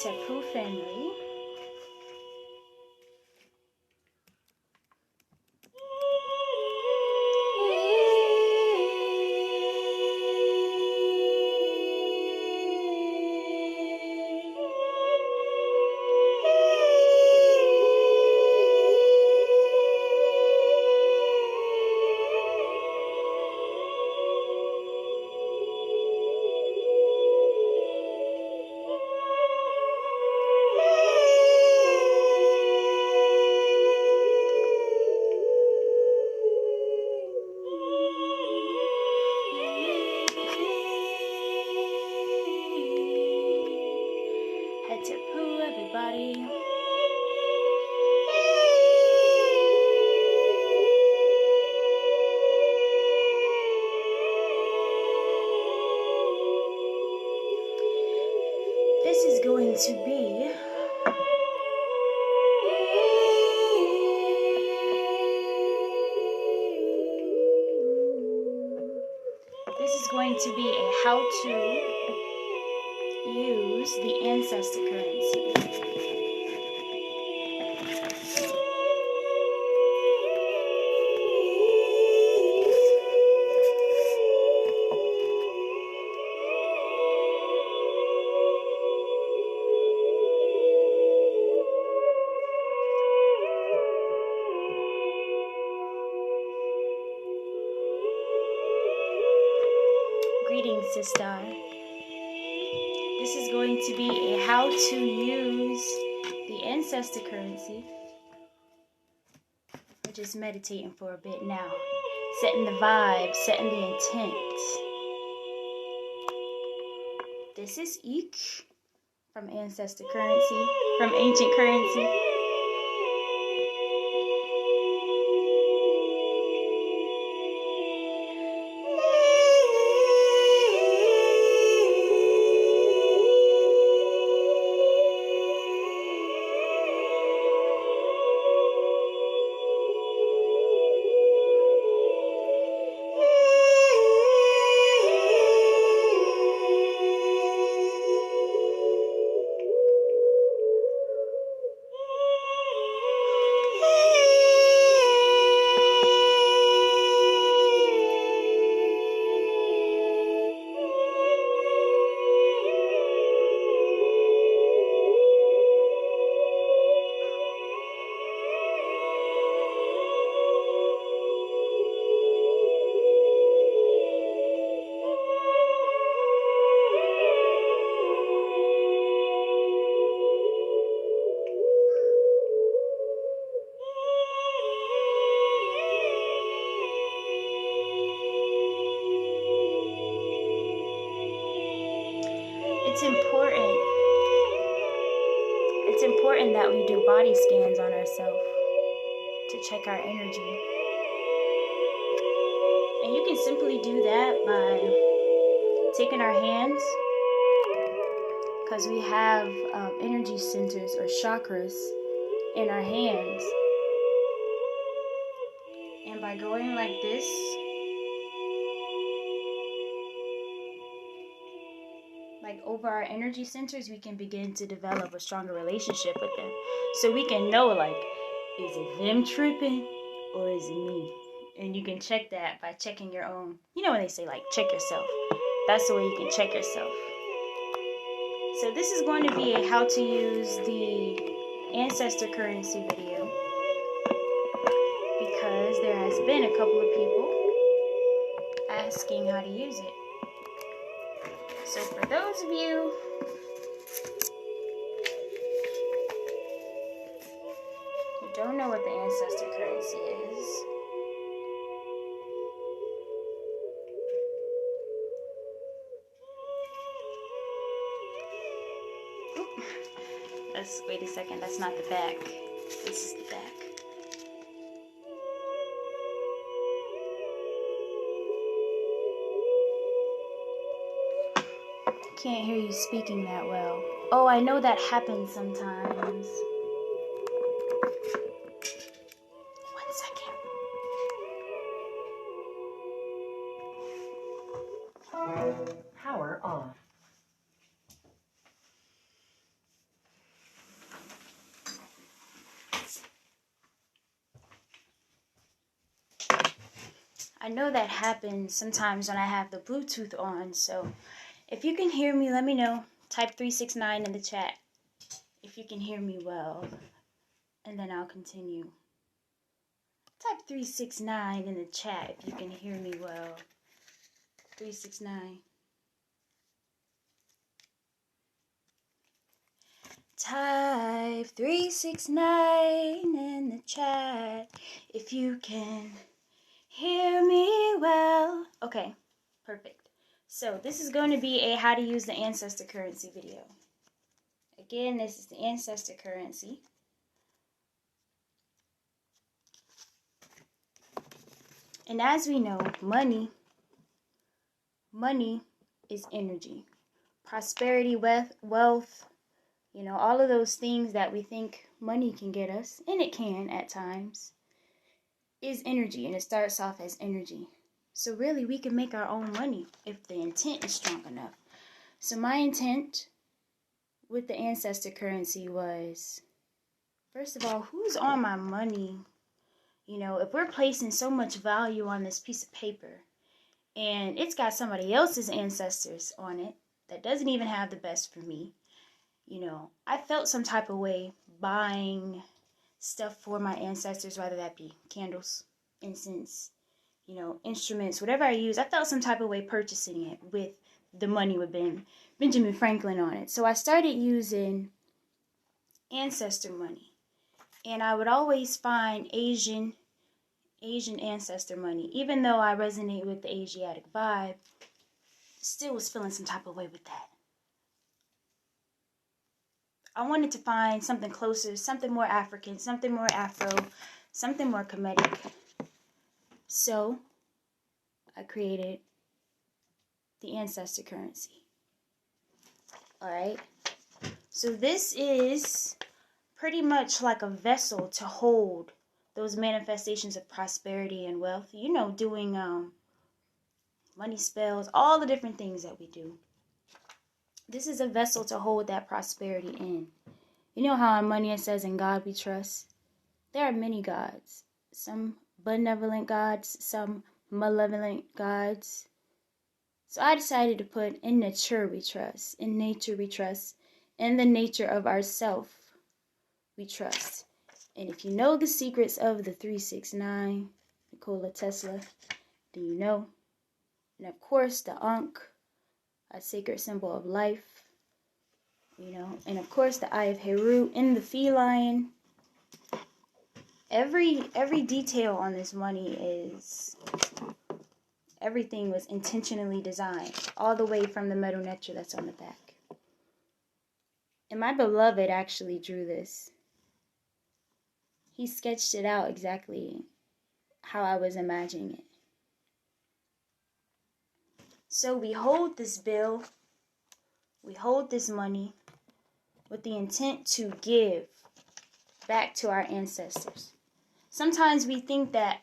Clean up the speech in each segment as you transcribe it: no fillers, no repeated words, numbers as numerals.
Tapu family. This is going to be a how to use the Ancestor Currency. Greetings, sister. This is going to be a how to use the Ancestor Currency. We're just meditating for a bit now, setting the vibe, setting the intent. This is Eek from Ancestor Currency, from Ancient Currency. It's important that we do body scans on ourselves to check our energy. And you can simply do that by taking our hands, because we have energy centers or chakras in our hands. And by going like this, like over our energy centers, we can begin to develop a stronger relationship with them. So we can know, like, is it them tripping or is it me? And you can check that by checking your own. You know when they say, like, check yourself. That's the way you can check yourself. So this is going to be a how to use the Ancestor Currency video, because there has been a couple of people asking how to use it. So for those of you who don't know what the Ancestor Currency is, wait a second, that's not the back. This is the back. Can't hear you speaking that well. Oh, I know that happens sometimes. 1 second. Power off. I know that happens sometimes when I have the Bluetooth on, so if you can hear me, let me know. Type 369 in the chat if you can hear me well, and then I'll continue. Type 369 in the chat if you can hear me well. 369. Type 369 in the chat if you can hear me well. Okay, perfect. So this is going to be a how to use the Ancestor Currency video. Again, this is the Ancestor Currency. And as we know, money is energy. Prosperity, wealth, you know, all of those things that we think money can get us, and it can at times, is energy, and it starts off as energy. So really, we can make our own money if the intent is strong enough. So my intent with the Ancestor Currency was, first of all, who's on my money? You know, if we're placing so much value on this piece of paper, and it's got somebody else's ancestors on it that doesn't even have the best for me, you know, I felt some type of way buying stuff for my ancestors, whether that be candles, incense, you know, instruments, whatever I use. I felt some type of way purchasing it with the money with Benjamin Franklin on it. So I started using ancestor money, and I would always find Asian ancestor money. Even though I resonate with the Asiatic vibe, still was feeling some type of way with that. I wanted to find something closer, something more African, something more Afro, something more Kemetic. So I created the Ancestor Currency. Alright? So this is pretty much like a vessel to hold those manifestations of prosperity and wealth. You know, doing money spells, all the different things that we do. This is a vessel to hold that prosperity in. You know how on money it says, "In God we trust"? There are many gods. Some benevolent gods, some malevolent gods. So I decided to put "in nature we trust," in nature we trust, in the nature of ourself we trust. And if you know the secrets of the 369, Nikola Tesla, then you know. And of course the Ankh, a sacred symbol of life, you know. And of course the Eye of Heru in the feline. Every detail on this money is, everything was intentionally designed, all the way from the metal nectar that's on the back. And my beloved actually drew this. He sketched it out exactly how I was imagining it. So we hold this bill, we hold this money with the intent to give back to our ancestors. Sometimes we think that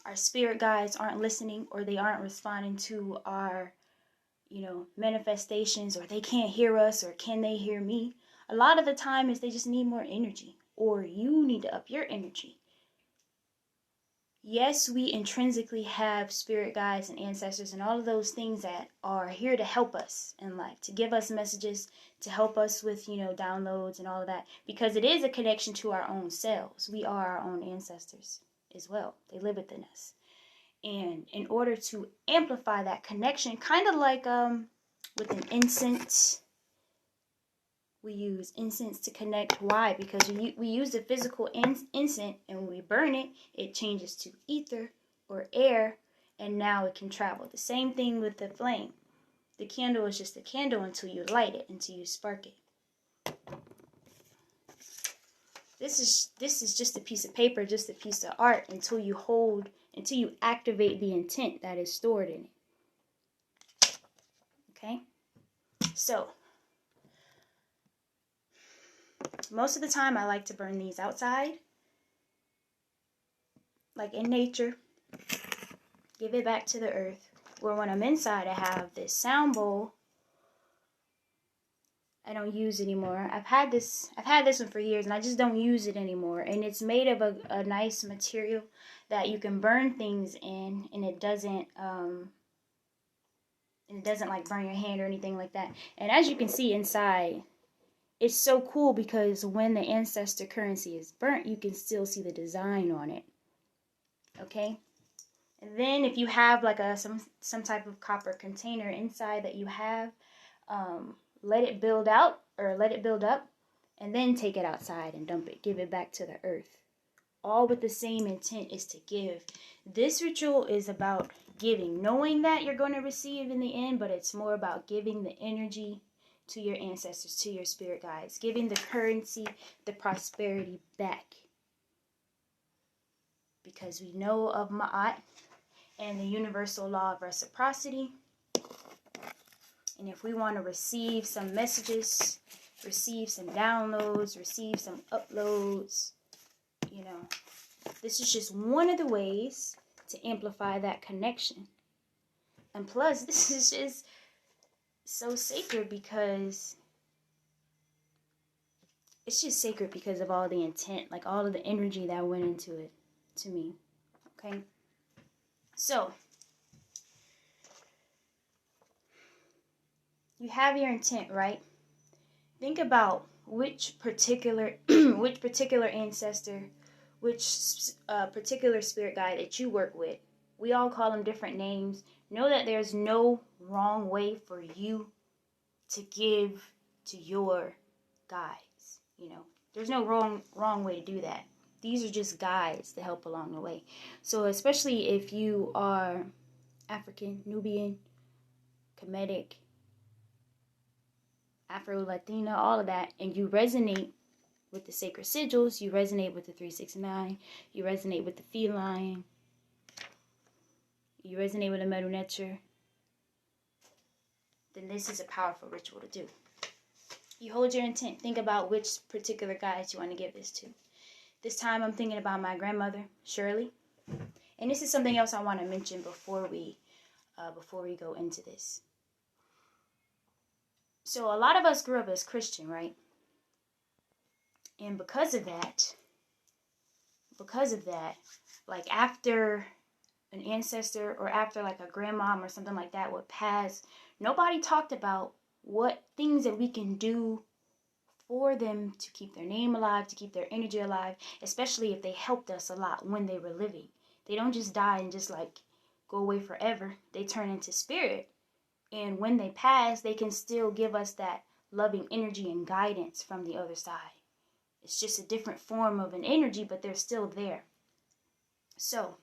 our spirit guides aren't listening, or they aren't responding to our, you know, manifestations, or they can't hear us, or can they hear me? A lot of the time is they just need more energy, or you need to up your energy. Yes, we intrinsically have spirit guides and ancestors and all of those things that are here to help us in life, to give us messages, to help us with, you know, downloads and all of that, because it is a connection to our own selves. We are our own ancestors as well. They live within us. And in order to amplify that connection, kind of like with an incense, we use incense to connect. Why? Because we use the physical incense, and when we burn it, it changes to ether or air, and now it can travel. The same thing with the flame. The candle is just a candle until you light it, until you spark it. This is just a piece of paper, just a piece of art, until you activate the intent that is stored in it. Okay? So, most of the time I like to burn these outside, like in nature. Give it back to the earth. Where when I'm inside, I have this sound bowl. I don't use anymore. I've had this one for years, and I just don't use it anymore. And it's made of a nice material that you can burn things in, and it doesn't like burn your hand or anything like that. And as you can see inside, it's so cool because when the Ancestor Currency is burnt, you can still see the design on it. Okay? And then if you have like some type of copper container inside that you have, let it build out or let it build up, and then take it outside and dump it. Give it back to the earth. All with the same intent, is to give. This ritual is about giving, knowing that you're going to receive in the end, but it's more about giving the energy to your ancestors, to your spirit guides, giving the currency, the prosperity back. Because we know of Ma'at and the universal law of reciprocity. And if we want to receive some messages, receive some downloads, receive some uploads, you know, this is just one of the ways to amplify that connection. And plus, this is just so sacred because it's just sacred because of all the intent, like all of the energy that went into it to me. Okay? So, you have your intent, right? Think about which particular ancestor, which particular spirit guide that you work with. We all call them different names. Know that there's no wrong way for you to give to your guides. You know, there's no wrong way to do that. These are just guides to help along the way. So especially if you are African, Nubian, Kemetic, Afro-Latina, all of that, and you resonate with the sacred sigils, you resonate with the 369, you resonate with the feline, you resonate with the Medu Neter, then this is a powerful ritual to do. You hold your intent. Think about which particular guides you want to give this to. This time I'm thinking about my grandmother, Shirley. And this is something else I want to mention before we go into this. So a lot of us grew up as Christian, right? And because of that, like after an ancestor or after like a grandmom or something like that would pass, nobody talked about what things that we can do for them to keep their name alive, to keep their energy alive, especially if they helped us a lot when they were living. They don't just die and just like go away forever. They turn into spirit. And when they pass, they can still give us that loving energy and guidance from the other side. It's just a different form of an energy, but they're still there. So,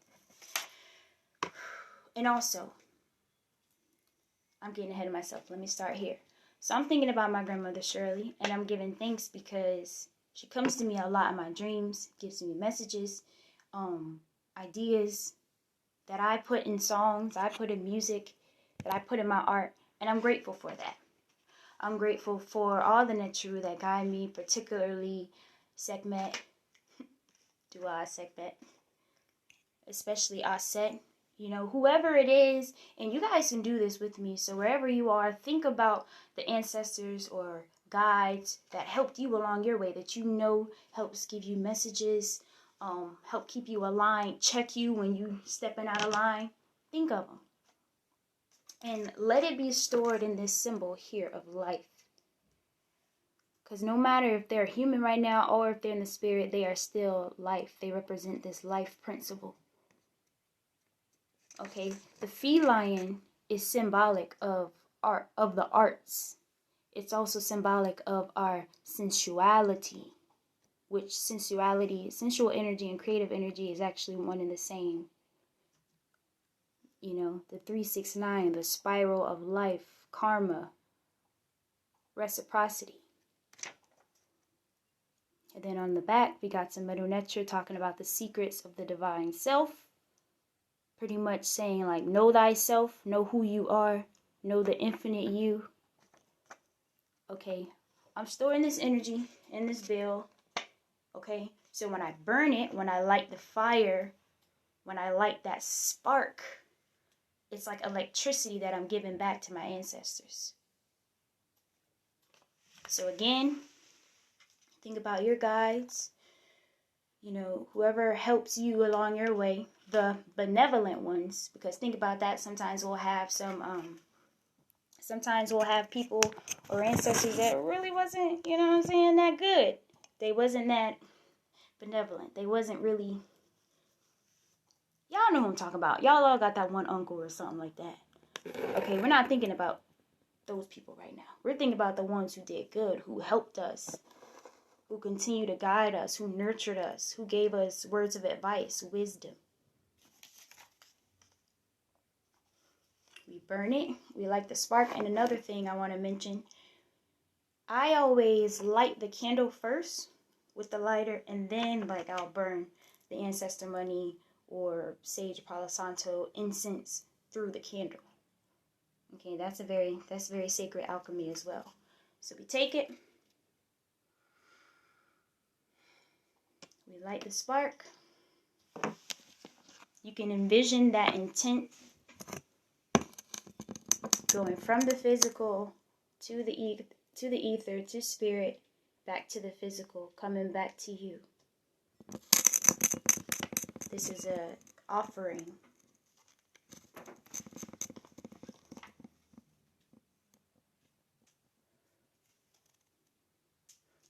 and also, I'm getting ahead of myself. Let me start here. So I'm thinking about my grandmother Shirley, and I'm giving thanks because she comes to me a lot in my dreams, gives me messages, ideas that I put in songs, I put in music, that I put in my art, and I'm grateful for that. I'm grateful for all the Neteru that guide me, particularly Sekhmet, Dua Sekhmet, especially Aset. You know, whoever it is, and you guys can do this with me. So wherever you are, think about the ancestors or guides that helped you along your way, that you know helps give you messages, help keep you aligned, check you when you stepping out of line. Think of them. And let it be stored in this symbol here of life. Because no matter if they're human right now or if they're in the spirit, they are still life. They represent this life principle. Okay, the feline is symbolic of art, of the arts. It's also symbolic of our sensuality, which sensual energy and creative energy is actually one and the same. You know, the 369, the spiral of life, karma, reciprocity. And then on the back, we got some Medu Neter talking about the secrets of the divine self. Pretty much saying like, know thyself, know who you are, know the infinite you. Okay, I'm storing this energy in this bale. Okay, so when I burn it, when I light the fire, when I light that spark, it's like electricity that I'm giving back to my ancestors. So again, think about your guides, you know, whoever helps you along your way, the benevolent ones, because think about that. Sometimes we'll have sometimes we'll have people or ancestors that really wasn't, you know what I'm saying, that good. They wasn't that benevolent. They wasn't really, y'all know who I'm talking about. Y'all all got that one uncle or something like that. Okay, we're not thinking about those people right now. We're thinking about the ones who did good, who helped us, who continue to guide us, who nurtured us, who gave us words of advice, wisdom. We burn it. We light the spark. And another thing I want to mention, I always light the candle first with the lighter, and then like I'll burn the ancestor money or sage Palo Santo incense through the candle. Okay, that's very sacred alchemy as well. So we take it, we light the spark. You can envision that intent going from the physical to the ether, to spirit, back to the physical, coming back to you. This is a offering.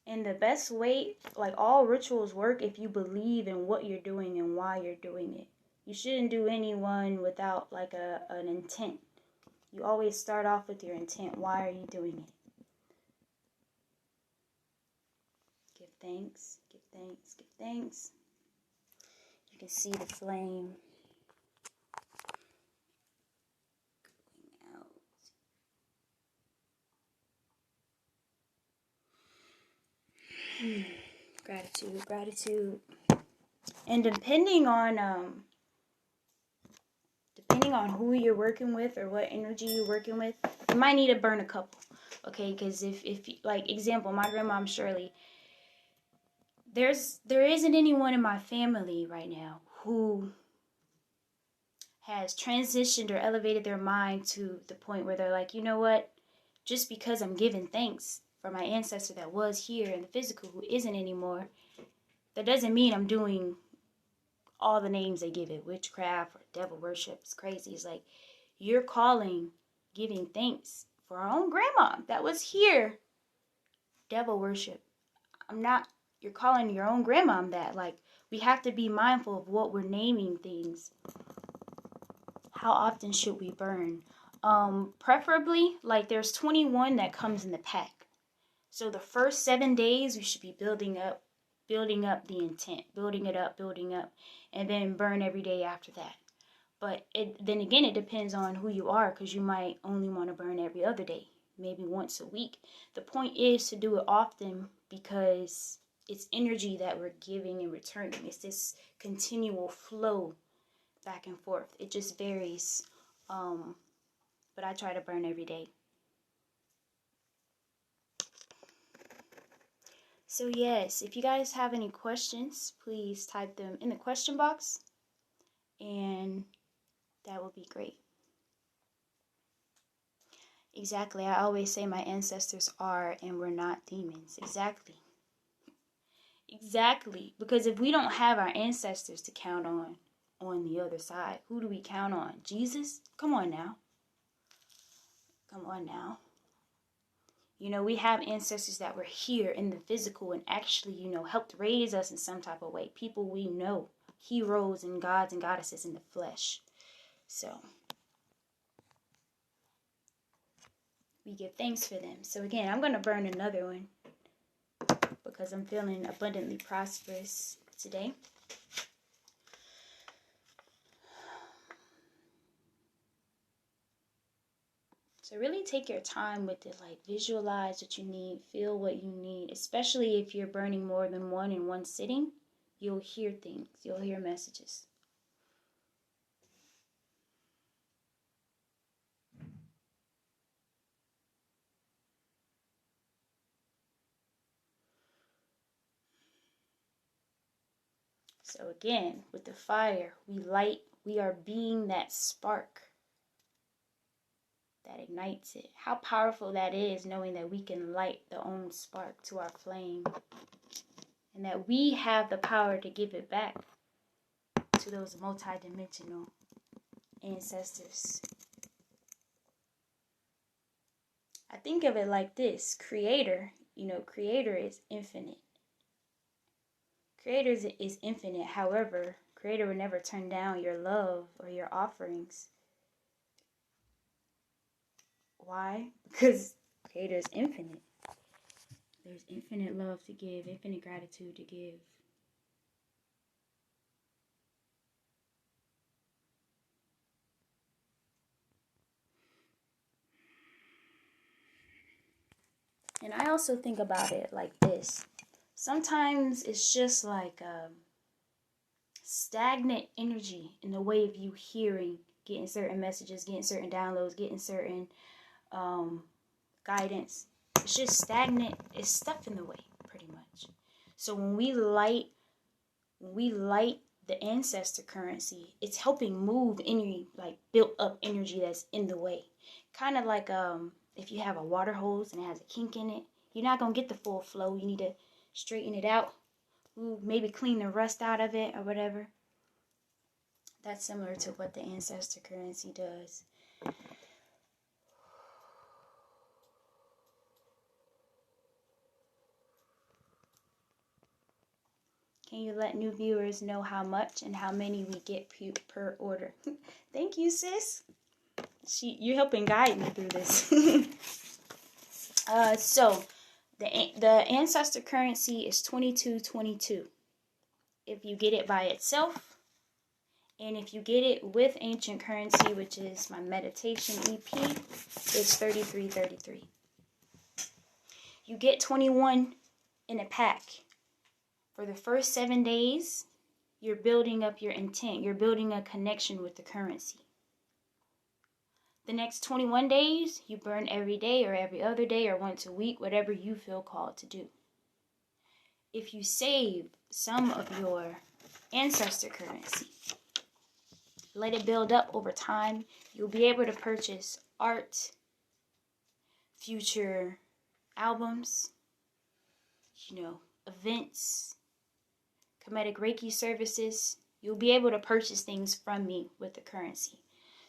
And the best way, like all rituals work if you believe in what you're doing and why you're doing it. You shouldn't do any one without like an intent. You always start off with your intent. Why are you doing it? Give thanks, give thanks, give thanks. You can see the flame going out. Gratitude, gratitude. And depending on who you're working with or what energy you're working with, you might need to burn a couple. Okay, because if like example, my grandma Shirley, there isn't anyone in my family right now who has transitioned or elevated their mind to the point where they're like, you know what, just because I'm giving thanks for my ancestor that was here in the physical who isn't anymore, that doesn't mean I'm doing all the names they give it, witchcraft or devil worship. It's crazy. It's like you're calling giving thanks for our own grandma that was here devil worship. You're calling your own grandma that. Like, we have to be mindful of what we're naming things. How often should we burn? Preferably, like there's 21 that comes in the pack. So the first 7 days we should be building up the intent, building it up, and then burn every day after that. But then again, it depends on who you are, because you might only want to burn every other day, maybe once a week. The point is to do it often, because it's energy that we're giving and returning. It's this continual flow back and forth. It just varies. But I try to burn every day. So yes, if you guys have any questions, please type them in the question box, and that would be great. Exactly, I always say my ancestors are and we're not demons. Exactly. Exactly, because if we don't have our ancestors to count on the other side, who do we count on? Jesus? Come on now. Come on now. You know, we have ancestors that were here in the physical and actually, you know, helped raise us in some type of way. People we know, heroes and gods and goddesses in the flesh. So, we give thanks for them. So again, I'm going to burn another one because I'm feeling abundantly prosperous today. So really take your time with it, like visualize what you need, feel what you need, especially if you're burning more than one in one sitting, you'll hear things, you'll hear messages. So again, with the fire, we are being that spark that ignites it. How powerful that is, knowing that we can light the own spark to our flame. And that we have the power to give it back to those multidimensional ancestors. I think of it like this. Creator, Creator is infinite. Creator is infinite. However, Creator will never turn down your love or your offerings. Why? Because Creator is infinite. There's infinite love to give, infinite gratitude to give. And I also think about it like this. Sometimes it's just like stagnant energy in the way of you hearing, getting certain messages, getting certain downloads, getting certain guidance. It's just stagnant. It's stuff in the way, pretty much. So when we light the ancestor currency, it's helping move any like built up energy that's in the way. Kind of like if you have a water hose and it has a kink in it, you're not gonna get the full flow. You need to straighten it out. Maybe clean the rust out of it or whatever. That's similar to what the ancestor currency does. Can you let new viewers know how much and how many we get per order? Thank you, sis. You're helping guide me through this. So the ancestor currency is 2222. If you get it by itself, and if you get it with ancient currency, which is my meditation EP, it's 3333. You get 21 in a pack. For the first 7 days, you're building up your intent. You're building a connection with the currency. The next 21 days, you burn every day or every other day or once a week, whatever you feel called to do. If you save some of your ancestor currency, let it build up over time, you'll be able to purchase art, future albums, events, Kemetic Reiki services. You'll be able to purchase things from me with the currency.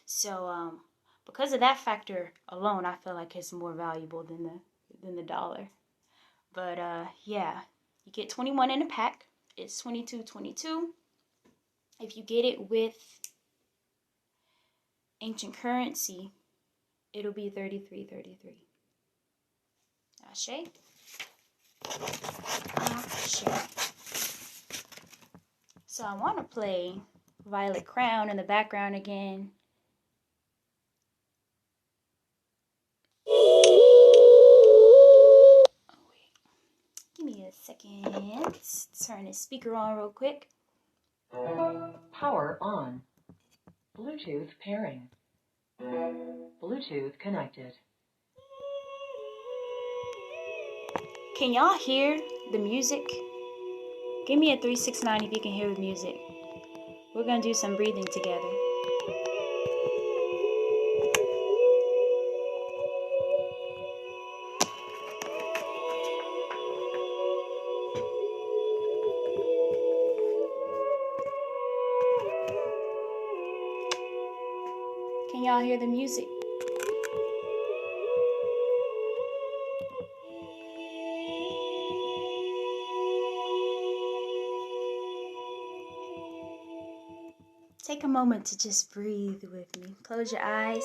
So, because of that factor alone, I feel like it's more valuable than the dollar. But yeah, you get 21 in a pack. It's 2222. If you get it with ancient currency, it'll be 3333. Ashe. Ashe. So I want to play Violet Crown in the background again. Oh, wait. Give me a second. Turn the speaker on real quick. Power on. Bluetooth pairing. Bluetooth connected. Can y'all hear the music? Give me a 369 if you can hear the music. We're going to do some breathing together. Can y'all hear the music? Take a moment to just breathe with me. Close your eyes.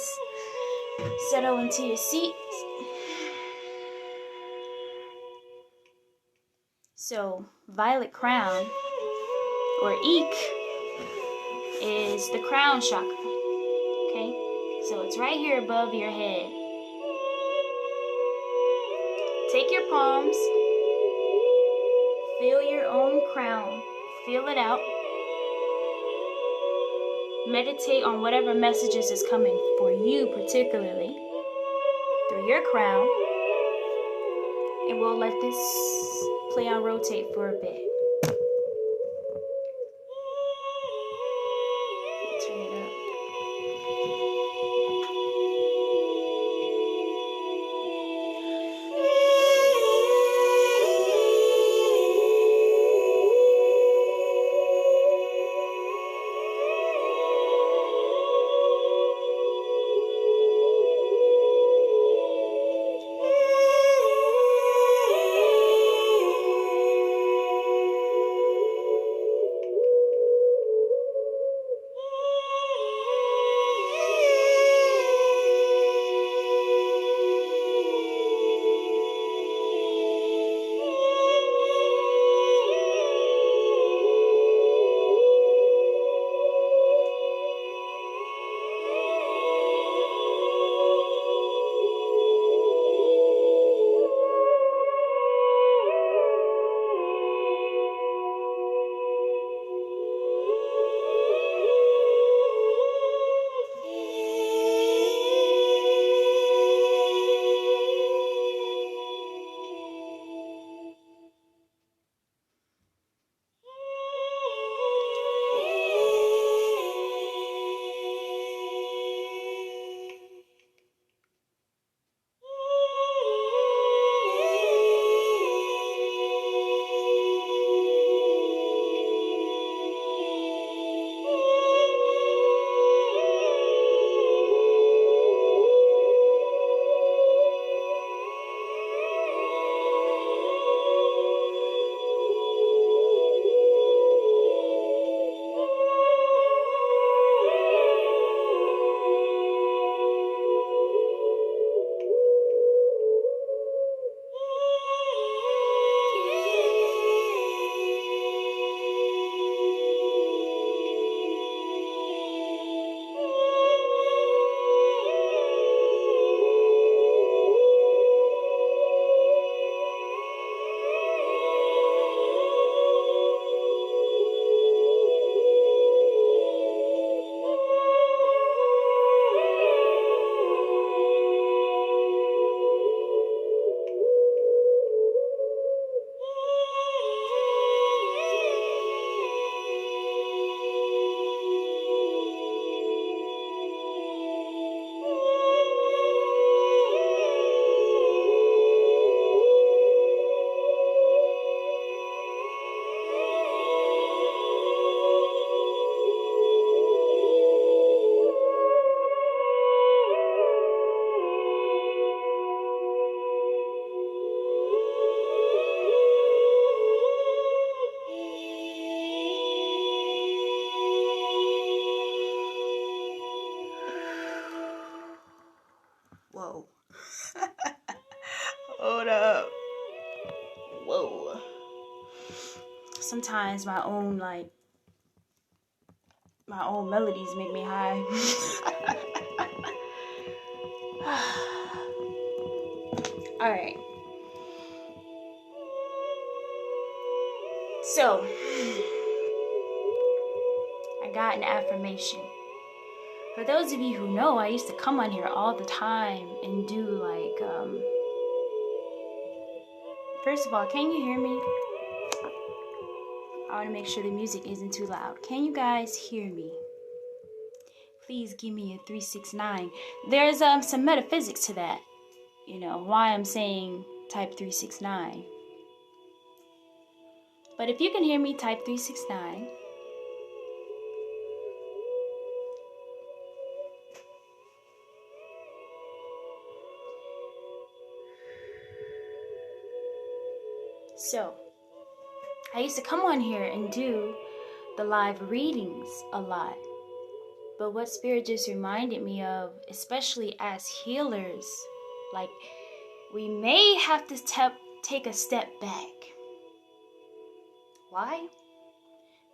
Settle into your seat. So, Violet Crown, or Eek, is the crown chakra. Okay? So it's right here above your head. Take your palms. Feel your own crown. Feel it out. Meditate on whatever messages is coming for you particularly through your crown. And we'll let this play on rotate for a bit. Turn it up. sometimes my own melodies make me high. All right. So, I got an affirmation. For those of you who know, I used to come on here all the time and do first of all, can you hear me? I want to make sure the music isn't too loud. Can you guys hear me? Please give me a 369. There's some metaphysics to that. You know, why I'm saying type 369. But if you can hear me, type 369. So, I used to come on here and do the live readings a lot. But what Spirit just reminded me of, especially as healers, like we may have to take a step back. Why?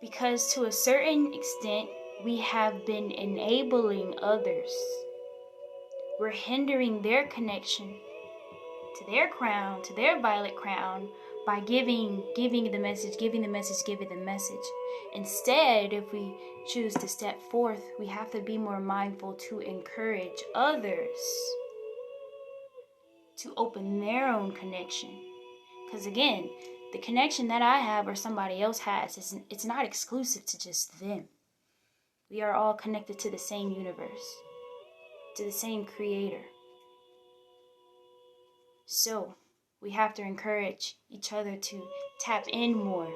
Because to a certain extent, we have been enabling others. We're hindering their connection to their crown, to their violet crown, by giving the message. Instead, if we choose to step forth, we have to be more mindful to encourage others to open their own connection. Because again, the connection that I have or somebody else has, it's not exclusive to just them. We are all connected to the same universe, to the same creator. So, we have to encourage each other to tap in more.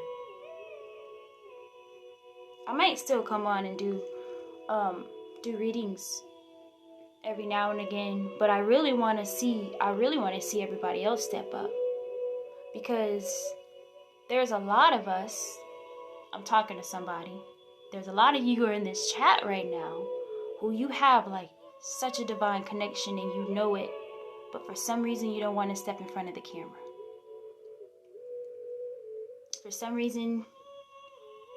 I might still come on and do readings every now and again, but I really want to see everybody else step up, because there's a lot of us. I'm talking to somebody. There's a lot of you who are in this chat right now who you have like such a divine connection and you know it, but for some reason you don't want to step in front of the camera. For some reason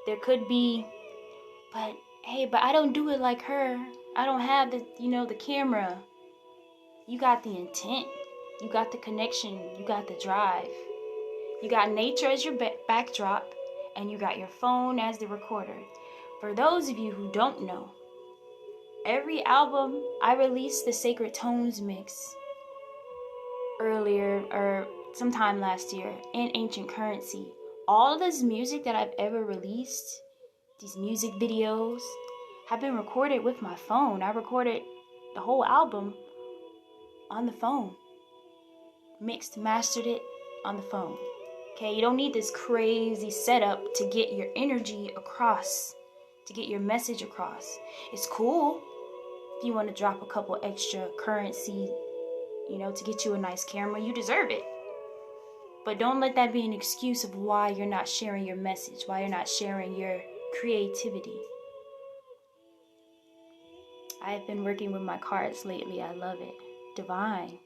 there could be, but I don't do it like her. I don't have the camera. You got the intent. You got the connection. You got the drive. You got nature as your backdrop, and you got your phone as the recorder. For those of you who don't know, every album I released the Sacred Tones mix earlier or sometime last year, and Ancient Currency. All of this music that I've ever released, these music videos, have been recorded with my phone. I recorded the whole album on the phone. Mixed, mastered it on the phone. Okay, you don't need this crazy setup to get your energy across, to get your message across. It's cool if you want to drop a couple extra currency, to get you a nice camera. You deserve it. But don't let that be an excuse of why you're not sharing your message, why you're not sharing your creativity. I have been working with my cards lately. I love it. Divine.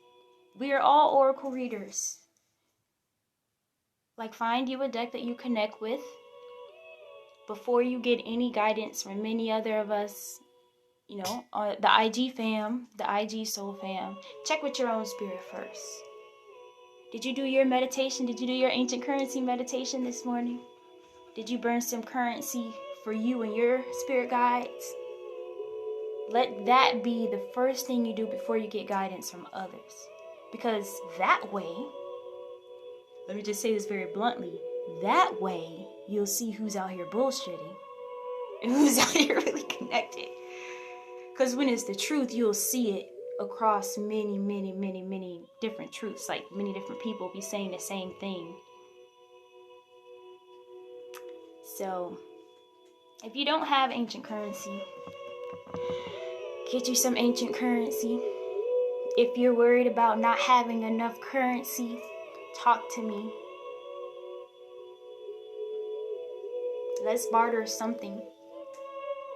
We are all oracle readers. Like, find you a deck that you connect with before you get any guidance from any other of us, the IG fam, the IG soul fam. Check with your own spirit first. Did you do your meditation? Did you do your ancient currency meditation this morning? Did you burn some currency for you and your spirit guides? Let that be the first thing you do before you get guidance from others. Because that way, let me just say this very bluntly, that way you'll see who's out here bullshitting and who's out here really connected. Because when it's the truth, you'll see it across many, many, many, many different truths. Like, many different people be saying the same thing. So, if you don't have ancient currency, get you some ancient currency. If you're worried about not having enough currency, talk to me. Let's barter something.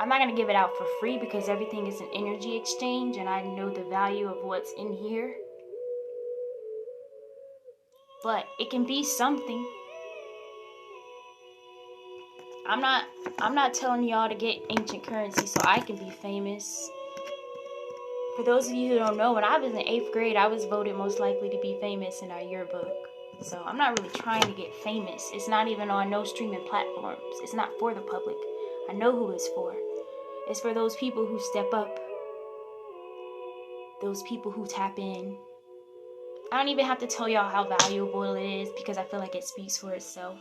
I'm not going to give it out for free because everything is an energy exchange and I know the value of what's in here. But it can be something. I'm not telling y'all to get ancient currency so I can be famous. For those of you who don't know, when I was in 8th grade, I was voted most likely to be famous in our yearbook. So I'm not really trying to get famous. It's not even on no streaming platforms. It's not for the public. I know who it's for. It's for those people who step up. Those people who tap in. I don't even have to tell y'all how valuable it is because I feel like it speaks for itself.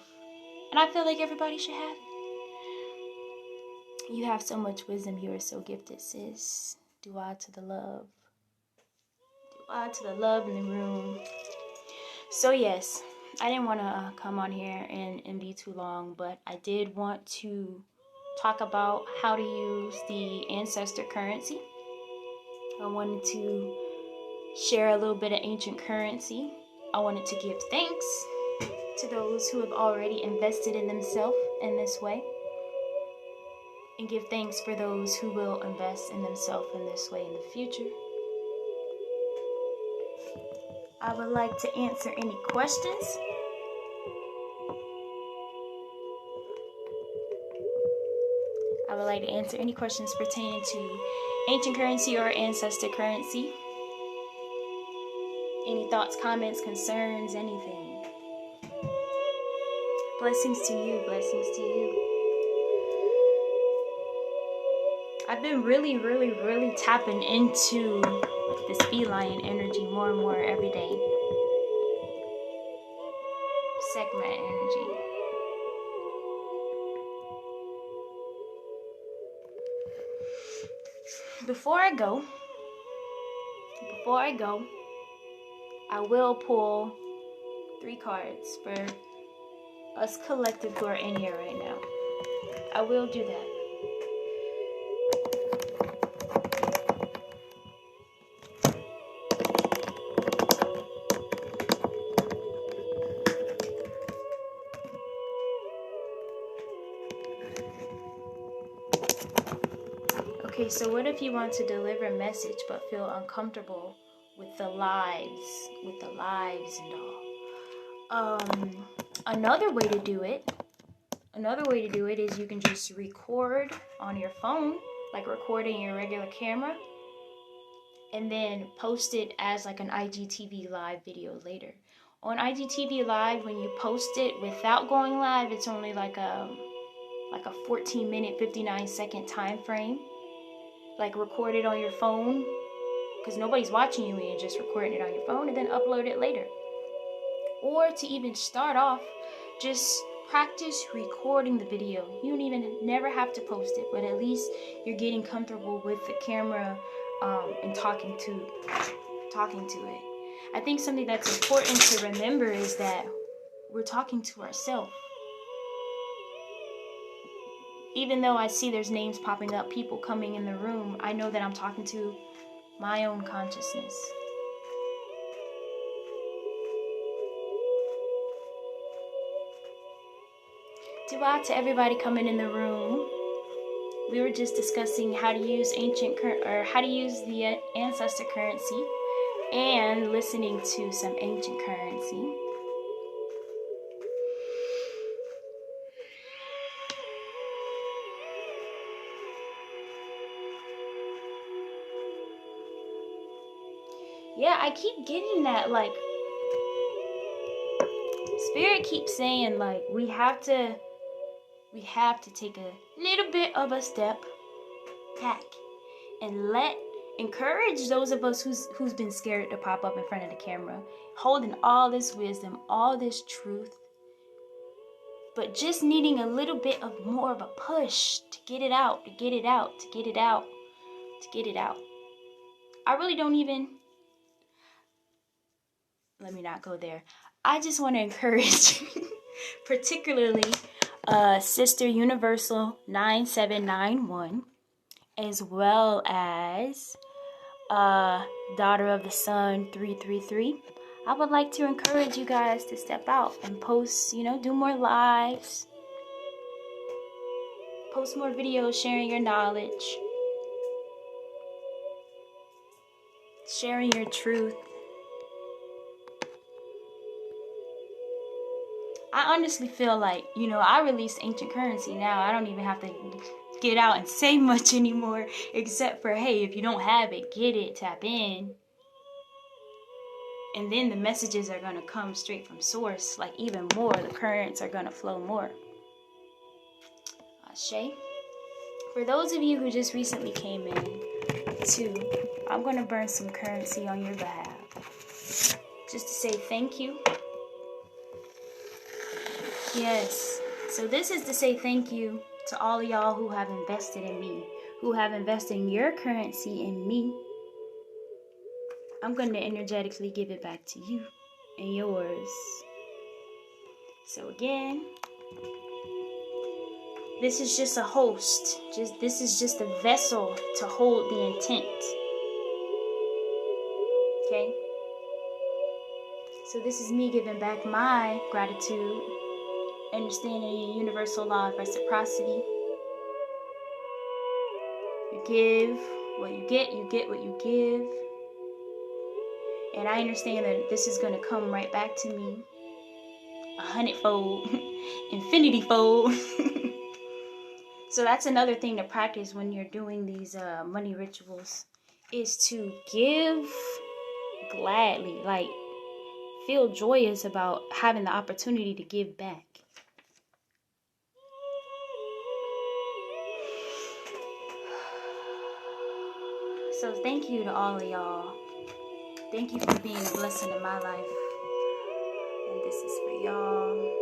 And I feel like everybody should have it. You have so much wisdom. You are so gifted, sis. Dua to the love. Dua to the love in the room. So yes, I didn't want to come on here and be too long, but I did want to talk about how to use the Ancestor Currency. I wanted to share a little bit of ancient currency. I wanted to give thanks to those who have already invested in themselves in this way, and give thanks for those who will invest in themselves in this way in the future. I would like to answer any questions. I would like to answer any questions pertaining to ancient currency or ancestor currency. Any thoughts, comments, concerns, anything. Blessings to you, blessings to you. I've been really tapping into this feline energy more and more every day. Segment energy. Before I go, I will pull 3 cards for us collective who are in here right now. I will do that. Okay, so what if you want to deliver a message but feel uncomfortable with the lives and all? Another way to do it is you can just record on your phone, like recording your regular camera, and then post it as like an IGTV live video later. On IGTV live, when you post it without going live, it's only like a 14-minute, 59-second time frame. Like record it on your phone, because nobody's watching you when you're just recording it on your phone, and then upload it later. Or to even start off, just practice recording the video. You don't even never have to post it, but at least you're getting comfortable with the camera and talking to it. I think something that's important to remember is that we're talking to ourselves. Even though I see there's names popping up, people coming in the room, I know that I'm talking to my own consciousness. Dua to everybody coming in the room. We were just discussing how to use how to use the ancestor currency and listening to some ancient currency. Yeah, I keep getting that, like, Spirit keeps saying, like, we have to take a little bit of a step back and encourage those of us who's been scared to pop up in front of the camera, holding all this wisdom, all this truth, but just needing a little bit of more of a push to get it out. I really don't even, let me not go there. I just want to encourage, particularly Sister Universal 9791, as well as Daughter of the Sun 333. I would like to encourage you guys to step out and post, do more lives, post more videos sharing your knowledge, sharing your truth. I honestly feel like, I released Ancient Currency now. I don't even have to get out and say much anymore, except for, hey, if you don't have it, get it, tap in. And then the messages are going to come straight from source, like even more. The currents are going to flow more. Ashe. For those of you who just recently came in, too, I'm going to burn some currency on your behalf. Just to say thank you. Yes. So this is to say thank you to all of y'all who have invested in me, who have invested your currency in me. I'm going to energetically give it back to you and yours. So again, this is just a host. This is just a vessel to hold the intent. Okay? So this is me giving back my gratitude, understanding the universal law of reciprocity. You give what you get what you give. And I understand that this is going to come right back to me 100-fold, infinity-fold. So that's another thing to practice when you're doing these money rituals, is to give gladly, like feel joyous about having the opportunity to give back. So thank you to all of y'all. Thank you for being a blessing in my life. And this is for y'all.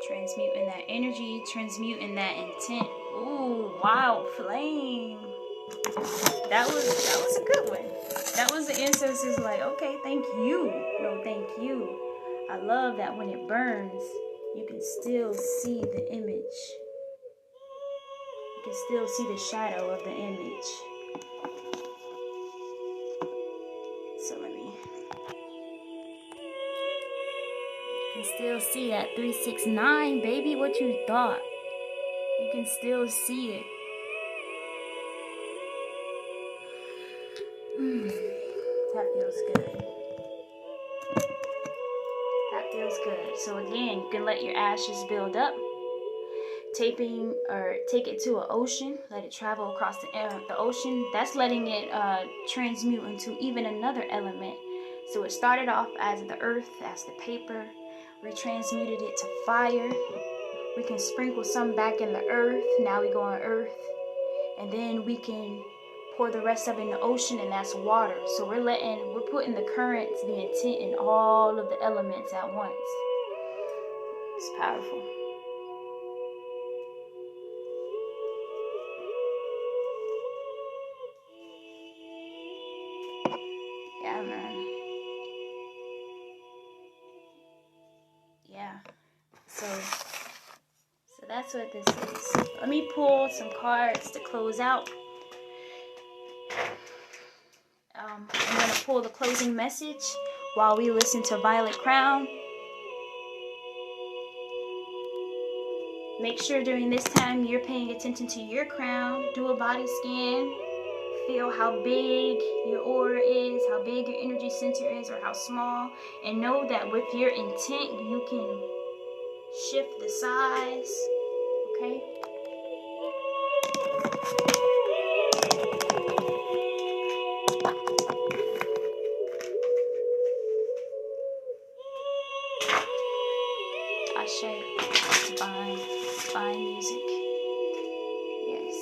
Transmuting that energy, transmuting that intent. Ooh, wild flame. That was a good one. That was the ancestors like, okay, thank you. No, thank you. I love that when it burns, you can still see the image. You can still see the shadow of the image. So you can still see that 369, baby, what you thought. You can still see it. That feels good. That feels good. So again, you can let your ashes build up. Taping or take it to an ocean. Let it travel across the ocean. That's letting it transmute into even another element. So it started off as the earth, as the paper. We transmuted it to fire. We can sprinkle some back in the earth. Now we go on earth. And then we can pour the rest of it in the ocean, and that's water. So we're putting the currents, the intent in all of the elements at once. It's powerful. Yeah, man. Yeah. So that's what this is. Let me pull some cards to close out. I'm going to pull the closing message while we listen to Violet Crown. Make sure during this time you're paying attention to your crown. Do a body scan. Feel how big your aura is, how big your energy center is, or how small. And know that with your intent, you can shift the size. Okay? Ashe. Divine music. Yes.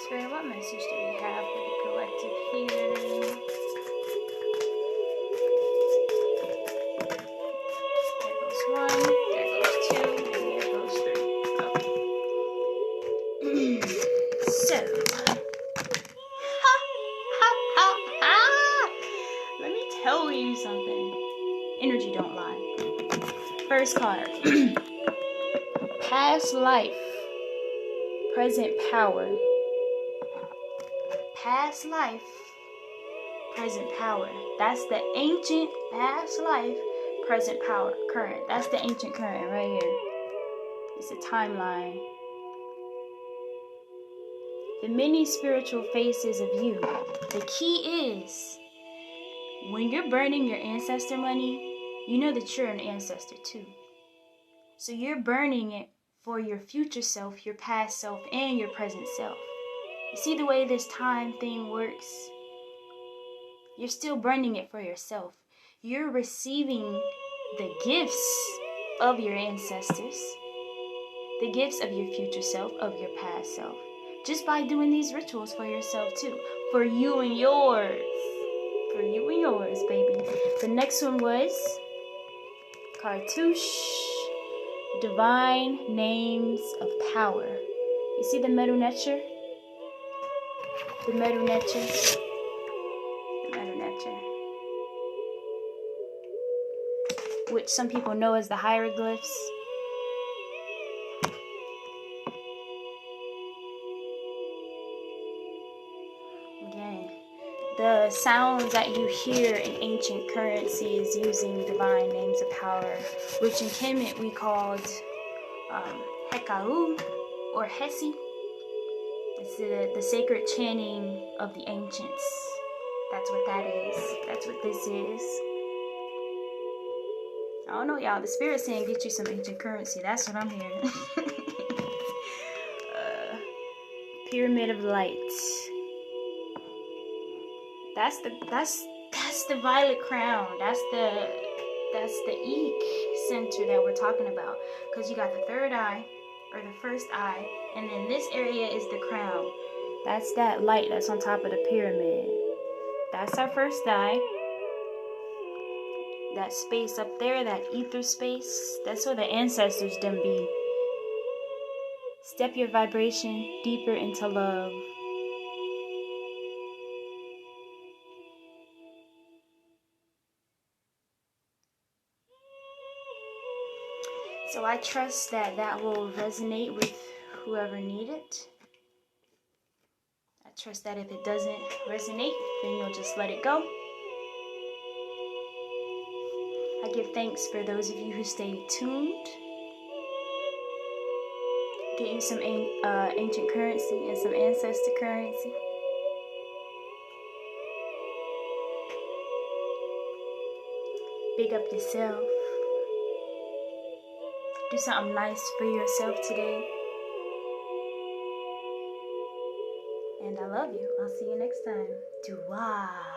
Spirit, what message do we have for the collective here? There goes one, there goes two, and there goes three. Okay. So, let me tell you something. Energy don't lie. First card. Past life, present power. Past life, present power. That's the ancient past life, present power, current. That's the ancient current right here. It's a timeline. the many spiritual faces of you. The key is, when you're burning your ancestor money, you know that you're an ancestor too. So you're burning it for your future self, your past self, and your present self. You see the way this time thing works? You're still burning it for yourself. You're receiving the gifts of your ancestors, the gifts of your future self, of your past self, just by doing these rituals for yourself too. For you and yours. For you and yours, baby. The next one was Cartouche, Divine Names of Power. You see the metal netcher? The metal netcher. The metal netcher. Which some people know as the hieroglyphs. Again, the sounds that you hear in ancient currency is using divine names of power, which in Kemet we called Hekau or Hesi. It's the sacred chanting of the ancients. That's what that is. That's what this is. I don't know, y'all. The spirit's saying get you some ancient currency. That's what I'm hearing. Pyramid of Light. That's the violet crown. That's the Eek center that we're talking about. Because you got the third eye, or the first eye, and then this area is the crown. That's that light that's on top of the pyramid. That's our first eye. That space up there, that ether space, that's where the ancestors them be. Step your vibration deeper into love. So I trust that will resonate with whoever needs it. I trust that if it doesn't resonate, then you'll just let it go. I give thanks for those of you who stay tuned. Get you some ancient currency and some ancestor currency. Big up yourself. Do something nice for yourself today. And I love you. I'll see you next time. Dua.